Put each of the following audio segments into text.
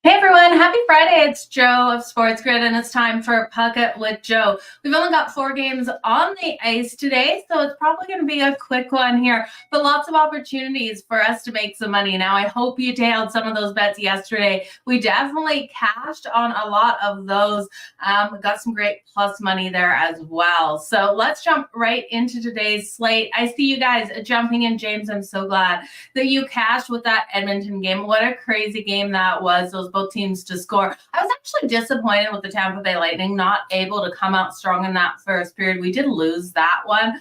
Hey everyone, happy Friday. It's Joe of Sports Grid, and it's time for Puck It with Joe. We've only got 4 games on the ice today, so it's probably going to be a quick one here, but lots of opportunities for us to make some money. Now, I hope you tailed some of those bets yesterday. We definitely cashed on a lot of those. We got some great plus money there as well. So let's jump right into today's slate. I see you guys jumping in. James, I'm so glad that you cashed with that Edmonton game. What a crazy game that was. Those both teams to score. I was actually disappointed with the Tampa Bay Lightning not able to come out strong in that first period. We did lose that one,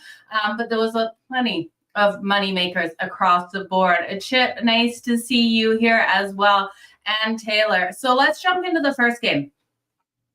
but there was plenty of money makers across the board. Chip, nice to see you here as well, and Taylor. So let's jump into the first game.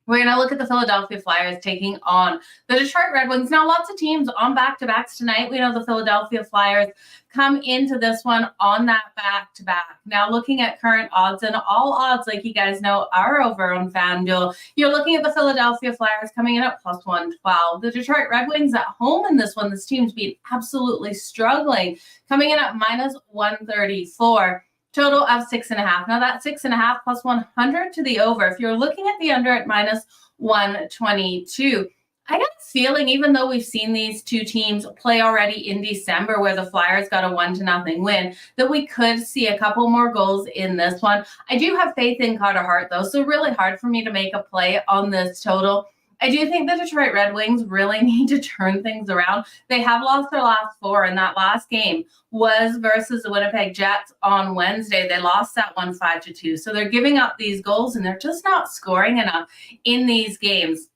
We're going to look at the Philadelphia Flyers taking on the Detroit Red Wings. Now, lots of teams on back-to-backs tonight. We know the Philadelphia Flyers come into this one on that back-to-back. Now, looking at current odds, and all odds, like you guys know, are over on FanDuel. You're looking at the Philadelphia Flyers coming in at plus 112. The Detroit Red Wings at home in this one. This team's been absolutely struggling, coming in at minus 134. Total of 6.5. Now that 6.5 plus 100 to the over. If you're looking at the under at minus 122, I got a feeling, even though we've seen these two teams play already in December where the Flyers got a 1-0 win, that we could see a couple more goals in this one. I do have faith in Carter Hart, though, so really hard for me to make a play on this total. I do think the Detroit Red Wings really need to turn things around. They have lost their last 4, and that last game was versus the Winnipeg Jets on Wednesday. They lost that one 5-2. So they're giving up these goals, and they're just not scoring enough in these games.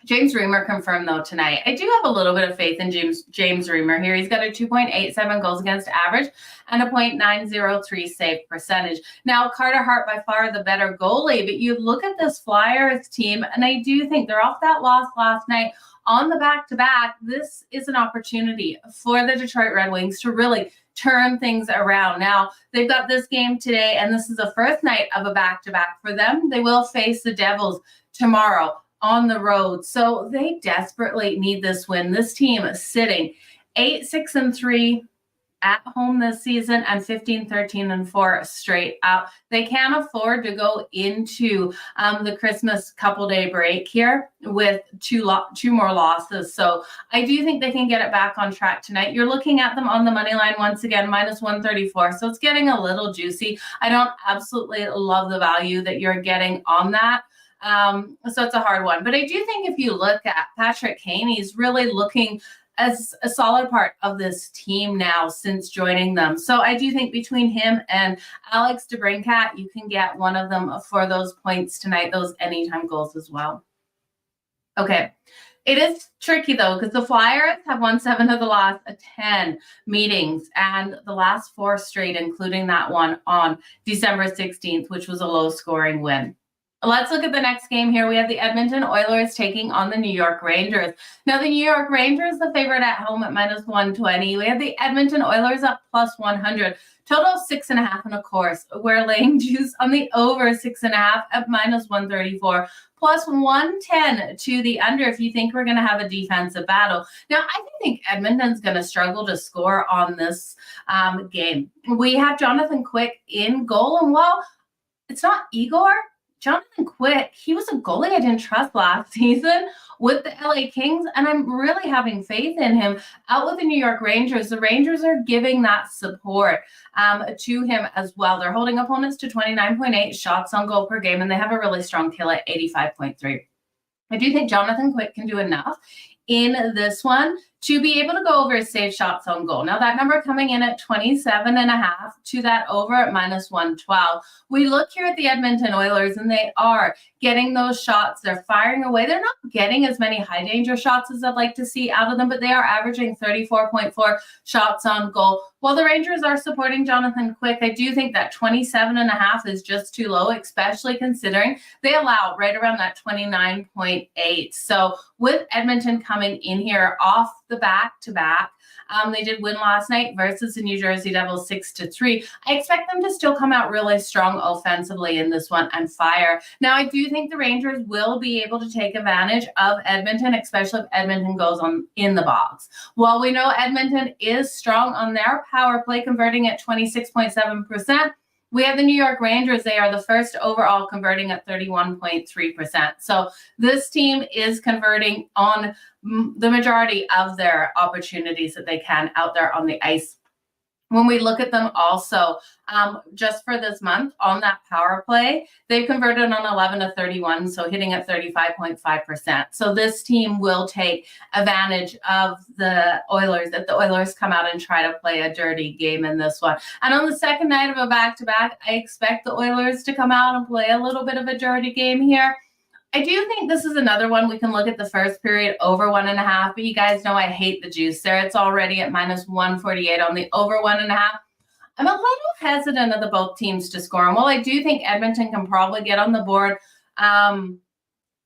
James Reimer confirmed, though, tonight. I do have a little bit of faith in James Reimer here. He's got a 2.87 goals against average and a .903 save percentage. Now, Carter Hart by far the better goalie, but you look at this Flyers team, and I do think they're off that loss last night on the back-to-back. This is an opportunity for the Detroit Red Wings to really turn things around. Now, they've got this game today, and this is the first night of a back-to-back for them. They will face the Devils tomorrow on the road. So they desperately need this win. This team is sitting 8-6-3 at home this season and 15-13-4 straight out. They can't afford to go into the Christmas couple day break here with two more losses. So I do think they can get it back on track tonight. You're looking at them on the money line once again, minus 134. So it's getting a little juicy. I don't absolutely love the value that you're getting on that. So it's a hard one. But I do think if you look at Patrick Kane, he's really looking as a solid part of this team now since joining them. So I do think between him and Alex DeBrincat, you can get one of them for those points tonight, those anytime goals as well. Okay. It is tricky, though, because the Flyers have won 7 of the last 10 meetings, and the last 4 straight, including that one on December 16th, which was a low-scoring win. Let's look at the next game here. We have the Edmonton Oilers taking on the New York Rangers. Now, the New York Rangers, the favorite at home at minus 120. We have the Edmonton Oilers up plus 100. Total 6.5, and of course, we're laying juice on the over 6.5 at minus 134. Plus 110 to the under if you think we're going to have a defensive battle. Now, I think Edmonton's going to struggle to score on this game. We have Jonathan Quick in goal, and well, it's not Igor. Jonathan Quick, he was a goalie I didn't trust last season with the LA Kings, and I'm really having faith in him out with the New York Rangers. The Rangers are giving that support to him as well. They're holding opponents to 29.8 shots on goal per game, and they have a really strong kill at 85.3. I do think Jonathan Quick can do enough in this one to be able to go over his save shots on goal. Now, that number coming in at 27.5 to that over at minus 112. We look here at the Edmonton Oilers, and they are getting those shots. They're firing away. They're not getting as many high danger shots as I'd like to see out of them, but they are averaging 34.4 shots on goal. While the Rangers are supporting Jonathan Quick, I do think that 27.5 is just too low, especially considering they allow right around that 29.8. So with Edmonton coming in here off the back-to-back, they did win last night versus the New Jersey Devils 6-3. I expect them to still come out really strong offensively in this one and fire. Now, I do think the Rangers will be able to take advantage of Edmonton, especially if Edmonton goes on in the box. While we know Edmonton is strong on their power play, converting at 26.7%, We have the New York Rangers. They are the first overall, converting at 31.3%. So this team is converting on the majority of their opportunities that they can out there on the ice. When we look at them also, just for this month on that power play, they've converted on 11 to 31, so hitting at 35.5%. So this team will take advantage of the Oilers, if the Oilers come out and try to play a dirty game in this one. And on the second night of a back-to-back, I expect the Oilers to come out and play a little bit of a dirty game here. I do think this is another one. We can look at the first period over 1.5, but you guys know I hate the juice there. It's already at minus 148 on the over 1.5. I'm a little hesitant of the both teams to score. And while I do think Edmonton can probably get on the board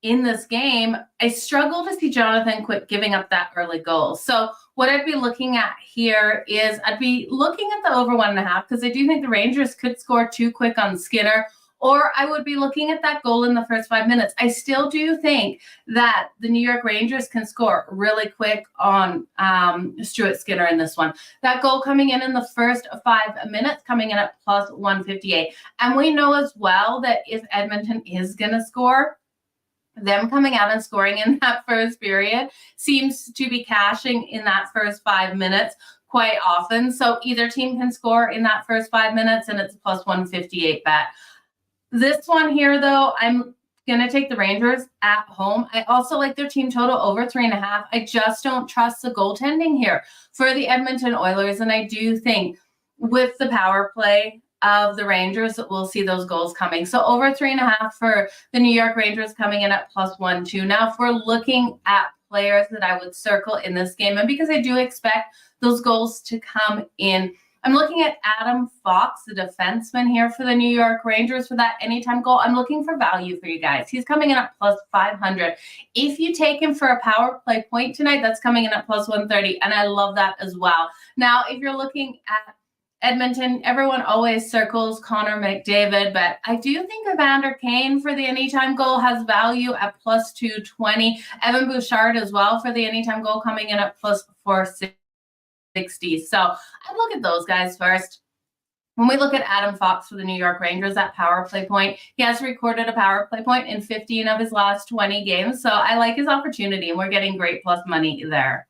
in this game, I struggle to see Jonathan Quick giving up that early goal. So what I'd be looking at here is I'd be looking at the over 1.5 because I do think the Rangers could score too quick on Skinner. Or I would be looking at that goal in the first 5 minutes. I still do think that the New York Rangers can score really quick on Stuart Skinner in this one. That goal coming in the first 5 minutes, coming in at plus 158. And we know as well that if Edmonton is going to score, them coming out and scoring in that first period seems to be cashing in that first 5 minutes quite often. So either team can score in that first 5 minutes, and it's a plus 158 bet. This one here, though, I'm going to take the Rangers at home. I also like their team total over 3.5. I just don't trust the goaltending here for the Edmonton Oilers. And I do think with the power play of the Rangers that we'll see those goals coming. So over 3.5 for the New York Rangers coming in at plus 1.2. Now, if we're looking at players that I would circle in this game, and because I do expect those goals to come in, I'm looking at Adam Fox, the defenseman here for the New York Rangers for that anytime goal. I'm looking for value for you guys. He's coming in at plus 500. If you take him for a power play point tonight, that's coming in at plus 130, and I love that as well. Now, if you're looking at Edmonton, everyone always circles Connor McDavid, but I do think Evander Kane for the anytime goal has value at plus 220. Evan Bouchard as well for the anytime goal coming in at plus 460. So I look at those guys first. When we look at Adam Fox for the New York Rangers, that power play point, he has recorded a power play point in 15 of his last 20 games. So I like his opportunity, and we're getting great plus money there.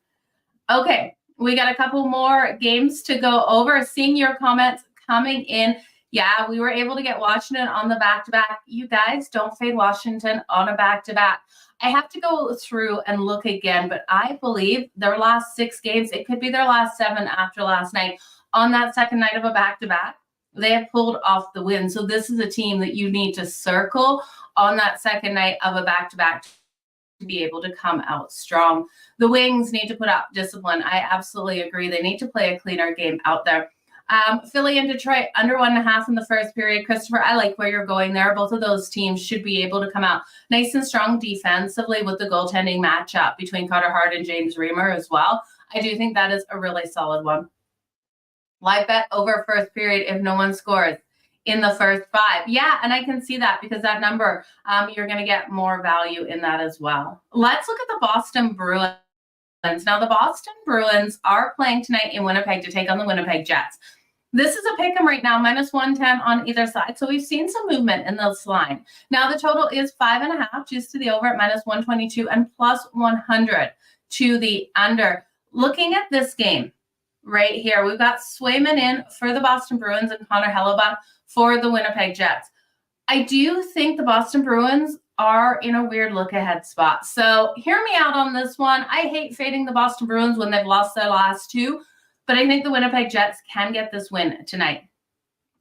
Okay, we got a couple more games to go over. Seeing your comments coming in. Yeah, we were able to get Washington on the back-to-back. You guys don't fade Washington on a back-to-back. I have to go through and look again, but I believe their last 6 games, it could be their last 7 after last night. On that second night of a back-to-back, they have pulled off the win. So this is a team that you need to circle on that second night of a back-to-back to be able to come out strong. The Wings need to put up discipline. I absolutely agree. They need to play a cleaner game out there. Philly and Detroit under 1.5 in the first period. Christopher, I like where you're going there. Both of those teams should be able to come out nice and strong defensively with the goaltending matchup between Carter Hart and James Reimer as well. I do think that is a really solid one. Live bet over first period if no one scores in the first 5. Yeah, and I can see that because that number, you're going to get more value in that as well. Let's look at the Boston Bruins. Now, the Boston Bruins are playing tonight in Winnipeg to take on the Winnipeg Jets. This is a pick 'em right now, minus 110 on either side. So we've seen some movement in this line. Now the total is 5.5, juice to the over at minus 122 and plus 100 to the under. Looking at this game right here, we've got Swayman in for the Boston Bruins and Connor Hellebuck for the Winnipeg Jets. I do think the Boston Bruins are in a weird look-ahead spot. So hear me out on this one. I hate fading the Boston Bruins when they've lost their last 2, but I think the Winnipeg Jets can get this win tonight.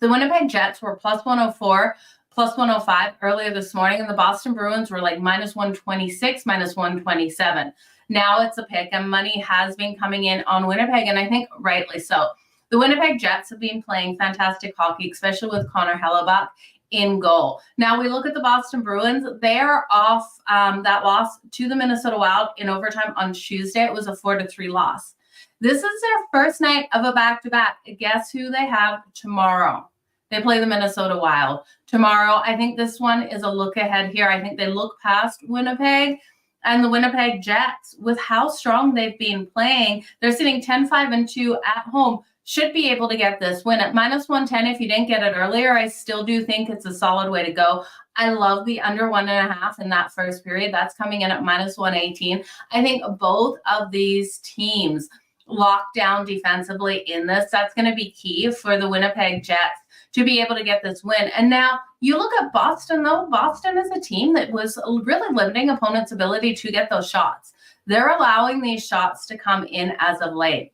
The Winnipeg Jets were plus 104, plus 105 earlier this morning, and the Boston Bruins were like minus 126, minus 127. Now it's a pick, and money has been coming in on Winnipeg, and I think rightly so. The Winnipeg Jets have been playing fantastic hockey, especially with Connor Hellebuck in goal. Now we look at the Boston Bruins. They are off that loss to the Minnesota Wild in overtime on Tuesday. It was a 4-3 loss. This is their first night of a back-to-back. Guess who they have tomorrow? They play the Minnesota Wild tomorrow. I think this one is a look ahead here. I think they look past Winnipeg and the Winnipeg Jets with how strong they've been playing. They're sitting 10-5-2 at home should be able to get this win at minus 110. If you didn't get it earlier, I still do think it's a solid way to go. I love the under 1.5 in that first period. That's coming in at minus 118. I think both of these teams lock down defensively in this. That's going to be key for the Winnipeg Jets to be able to get this win. And now you look at Boston, though. Boston is a team that was really limiting opponents' ability to get those shots. They're allowing these shots to come in as of late.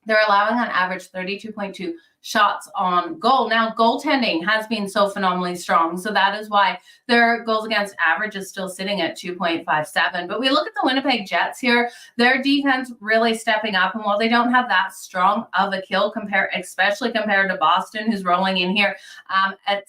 They're allowing on average 32.2 shots on goal. Now, goaltending has been so phenomenally strong, so that is why their goals against average is still sitting at 2.57. But we look at the Winnipeg Jets here, their defense really stepping up, and while they don't have that strong of a kill, especially compared to Boston, who's rolling in here at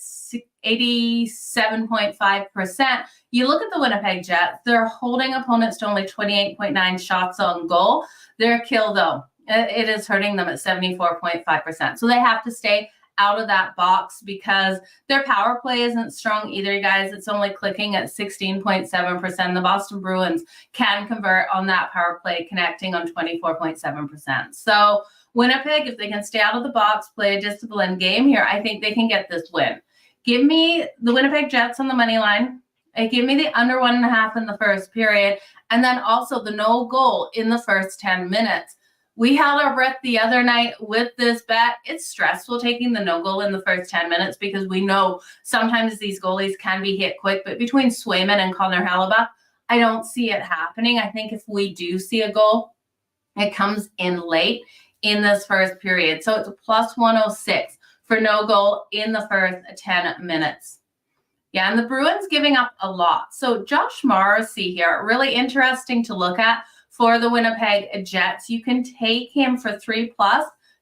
87.5%, you look at the Winnipeg Jets, they're holding opponents to only 28.9 shots on goal. Their kill, though, it is hurting them at 74.5%. So they have to stay out of that box because their power play isn't strong either, guys. It's only clicking at 16.7%. The Boston Bruins can convert on that power play, connecting on 24.7%. So Winnipeg, if they can stay out of the box, play a disciplined game here, I think they can get this win. Give me the Winnipeg Jets on the money line. Give me the under 1.5 in the first period. And then also the no goal in the first 10 minutes. We held our breath the other night with this bet. It's stressful taking the no goal in the first 10 minutes because we know sometimes these goalies can be hit quick. But between Swayman and Connor Hellebuyck, I don't see it happening. I think if we do see a goal, it comes in late in this first period. So it's a plus 106 for no goal in the first 10 minutes. Yeah, and the Bruins giving up a lot. So Josh Morrissey here, really interesting to look at. For the Winnipeg Jets, you can take him for 3+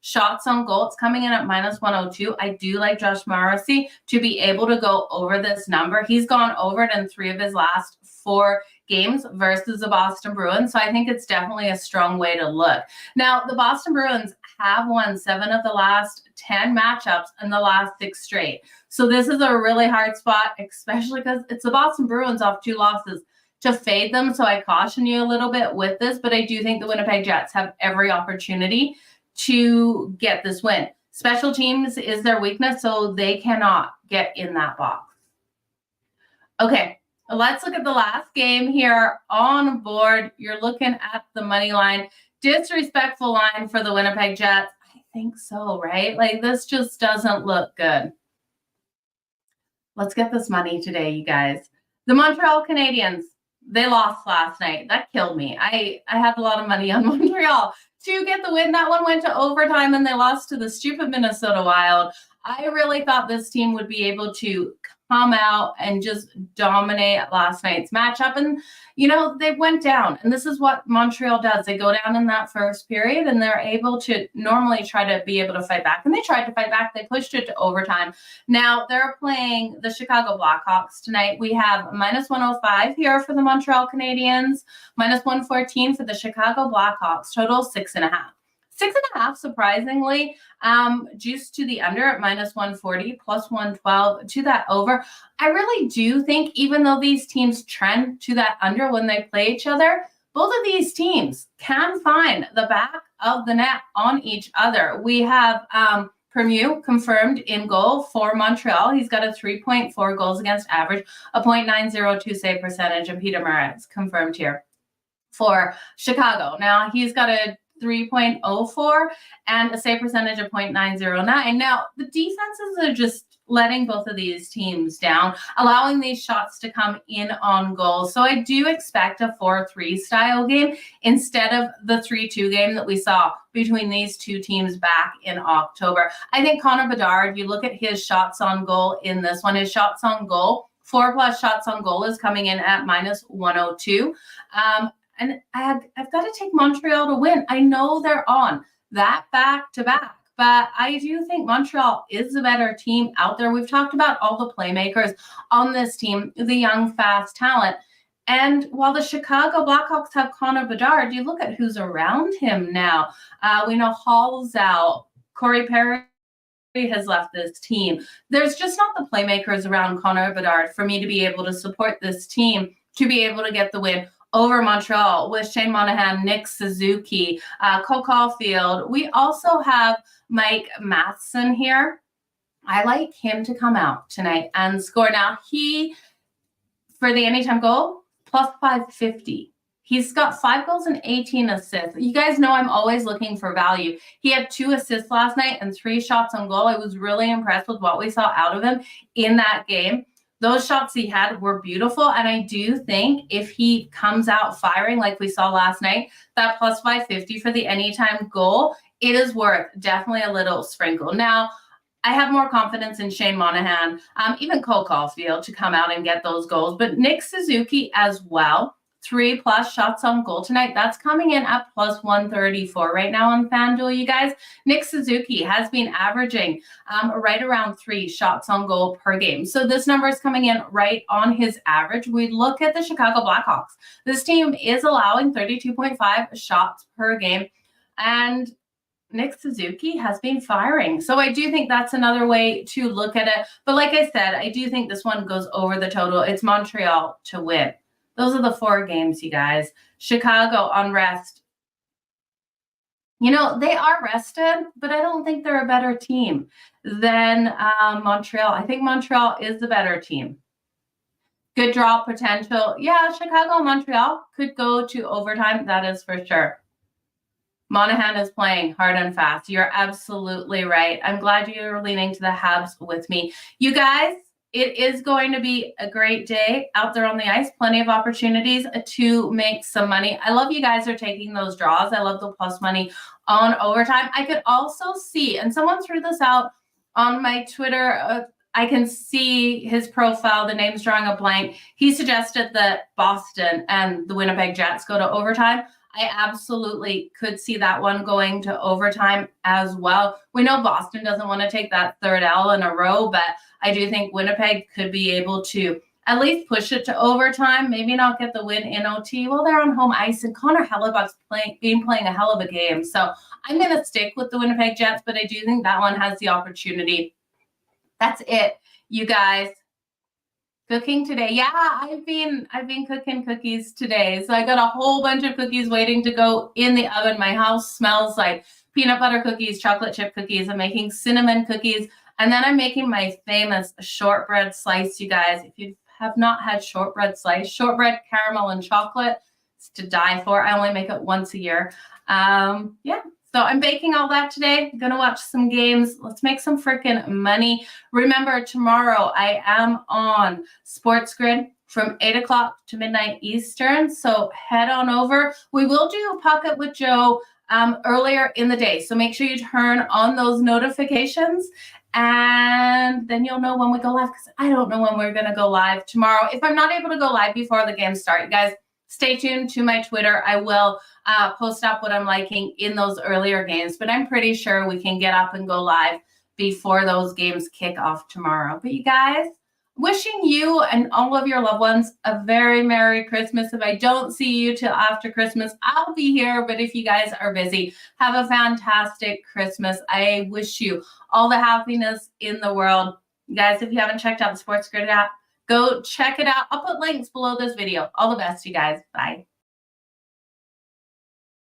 shots on goal. It's coming in at minus 102. I do like Josh Morrissey to be able to go over this number. He's gone over it in 3 of his last 4 games versus the Boston Bruins. So I think it's definitely a strong way to look. Now, the Boston Bruins have won 7 of the last 10 matchups in the last 6 straight. So this is a really hard spot, especially because it's the Boston Bruins off 2 losses to fade them. So I caution you a little bit with this, but I do think the Winnipeg Jets have every opportunity to get this win. Special teams is their weakness, so they cannot get in that box. Okay, let's look at the last game here on board. You're looking at the money line. Disrespectful line for the Winnipeg Jets. I think so, right? Like, this just doesn't look good. Let's get this money today, you guys. The Montreal Canadiens, they lost last night. That killed me. I had a lot of money on Montreal to get the win. That one went to overtime and they lost to the stupid Minnesota Wild. I really thought this team would be able to come out and just dominate last night's matchup. And, you know, they went down. And this is what Montreal does. They go down in that first period and they're able to normally try to be able to fight back. And they tried to fight back. They pushed it to overtime. Now they're playing the Chicago Blackhawks tonight. We have minus 105 here for the Montreal Canadiens, minus 114 for the Chicago Blackhawks, total 6.5. 6.5, surprisingly, juiced to the under at minus 140, plus 112 to that over. I really do think, even though these teams trend to that under when they play each other, both of these teams can find the back of the net on each other. We have Permeau confirmed in goal for Montreal. He's got a 3.4 goals against average, a .902 save percentage, and Peter Mrazek confirmed here for Chicago. Now, he's got a 3.04 and a save percentage of .909. Now, the defenses are just letting both of these teams down, allowing these shots to come in on goal. So I do expect a 4-3 style game instead of the 3-2 game that we saw between these two teams back in October. I think Connor Bedard, you look at his shots on goal in this one, his shots on goal, 4+ shots on goal is coming in at minus 102. And I've got to take Montreal to win. I know they're on that back-to-back, but I do think Montreal is the better team out there. We've talked about all the playmakers on this team, the young, fast talent. And while the Chicago Blackhawks have Connor Bedard, you look at who's around him now. We know Hall's out. Corey Perry has left this team. There's just not the playmakers around Connor Bedard for me to be able to support this team to be able to get the win over Montreal with Shane Monahan, Nick Suzuki, Cole Caulfield. We also have Mike Matheson here. I like him to come out tonight and score. Now, he, for the anytime goal, plus 550. He's got 5 goals and 18 assists. You guys know I'm always looking for value. He had 2 assists last night and 3 shots on goal. I was really impressed with what we saw out of him in that game. Those shots he had were beautiful, and I do think if he comes out firing like we saw last night, that plus 550 for the anytime goal, it is worth definitely a little sprinkle. Now, I have more confidence in Shane Monahan, even Cole Caulfield to come out and get those goals, but Nick Suzuki as well. 3+ shots on goal tonight. That's coming in at plus 134 right now on FanDuel, you guys. Nick Suzuki has been averaging right around 3 shots on goal per game. So this number is coming in right on his average. We look at the Chicago Blackhawks. This team is allowing 32.5 shots per game, and Nick Suzuki has been firing. So I do think that's another way to look at it. But like I said, I do think this one goes over the total. It's Montreal to win. Those are the 4 games, you guys. Chicago on rest. You know, they are rested, but I don't think they're a better team than Montreal. I think Montreal is the better team. Good draw potential. Yeah, Chicago and Montreal could go to overtime. That is for sure. Monahan is playing hard and fast. You're absolutely right. I'm glad you're leaning to the Habs with me. You guys, it is going to be a great day out there on the ice. Plenty of opportunities to make some money. I love you guys are taking those draws. I love the plus money on overtime. I could also see, and someone threw this out on my Twitter. I can see his profile. The name's drawing a blank. He suggested that Boston and the Winnipeg Jets go to overtime. I absolutely could see that one going to overtime as well. We know Boston doesn't want to take that 3rd L in a row, but I do think Winnipeg could be able to at least push it to overtime, maybe not get the win in OT. Well, they're on home ice, and Connor Hellebuck's playing a hell of a game. So I'm going to stick with the Winnipeg Jets, but I do think that one has the opportunity. That's it, you guys. Cooking today. Yeah, I've been cooking cookies today. So I got a whole bunch of cookies waiting to go in the oven. My house smells like peanut butter cookies, chocolate chip cookies. I'm making cinnamon cookies. And then I'm making my famous shortbread slice, you guys. If you have not had shortbread slice, shortbread, caramel, and chocolate, it's to die for. I only make it once a year. Yeah. So I'm baking all that today. I'm going to watch some games. Let's make some freaking money. Remember, tomorrow I am on Sports Grid from 8 o'clock to midnight Eastern. So head on over. We will do a Puck It with Joe earlier in the day. So make sure you turn on those notifications, and then you'll know when we go live, because I don't know when we're going to go live tomorrow. If I'm not able to go live before the games start, you guys, stay tuned to my Twitter. I will post up what I'm liking in those earlier games, but I'm pretty sure we can get up and go live before those games kick off tomorrow. But you guys, wishing you and all of your loved ones a very Merry Christmas. If I don't see you till after Christmas, I'll be here. But if you guys are busy, have a fantastic Christmas. I wish you all the happiness in the world. You guys, if you haven't checked out the Sports Grid app, go check it out. I'll put links below this video. All the best, you guys. Bye.